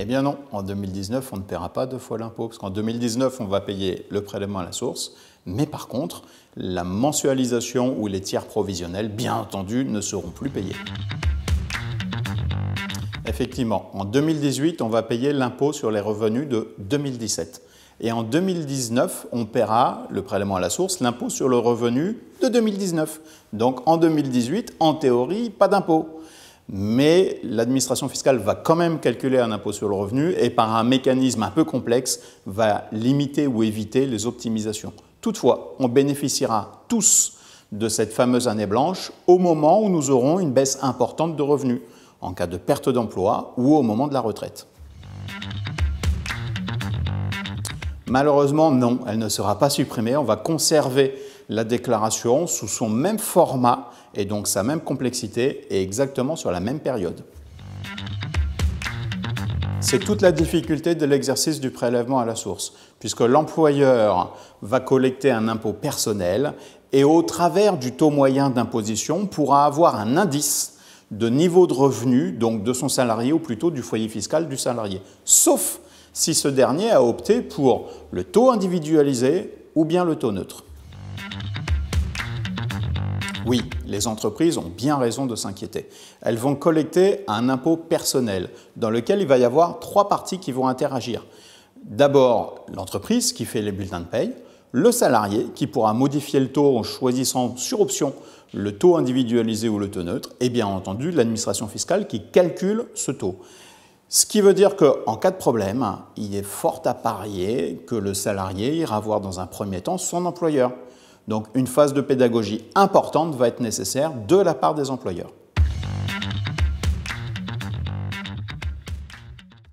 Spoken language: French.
Eh bien non, en 2019, on ne paiera pas deux fois l'impôt, parce qu'en 2019, on va payer le prélèvement à la source, mais par contre, la mensualisation ou les tiers provisionnels, bien entendu, ne seront plus payés. Effectivement, en 2018, on va payer l'impôt sur les revenus de 2017. Et en 2019, on paiera le prélèvement à la source, l'impôt sur le revenu de 2019. Donc en 2018, en théorie, pas d'impôt. Mais l'administration fiscale va quand même calculer un impôt sur le revenu et par un mécanisme un peu complexe, va limiter ou éviter les optimisations. Toutefois, on bénéficiera tous de cette fameuse année blanche au moment où nous aurons une baisse importante de revenus, en cas de perte d'emploi ou au moment de la retraite. Malheureusement, non, elle ne sera pas supprimée. On va conserver la déclaration sous son même format et donc sa même complexité et exactement sur la même période. C'est toute la difficulté de l'exercice du prélèvement à la source, puisque l'employeur va collecter un impôt personnel et au travers du taux moyen d'imposition pourra avoir un indice de niveau de revenu, donc de son salarié ou plutôt du foyer fiscal du salarié, sauf si ce dernier a opté pour le taux individualisé ou bien le taux neutre. Oui, les entreprises ont bien raison de s'inquiéter. Elles vont collecter un impôt personnel dans lequel il va y avoir trois parties qui vont interagir. D'abord, l'entreprise qui fait les bulletins de paye, le salarié qui pourra modifier le taux en choisissant sur option le taux individualisé ou le taux neutre, et bien entendu l'administration fiscale qui calcule ce taux. Ce qui veut dire qu'en cas de problème, il est fort à parier que le salarié ira voir dans un premier temps son employeur. Donc une phase de pédagogie importante va être nécessaire de la part des employeurs.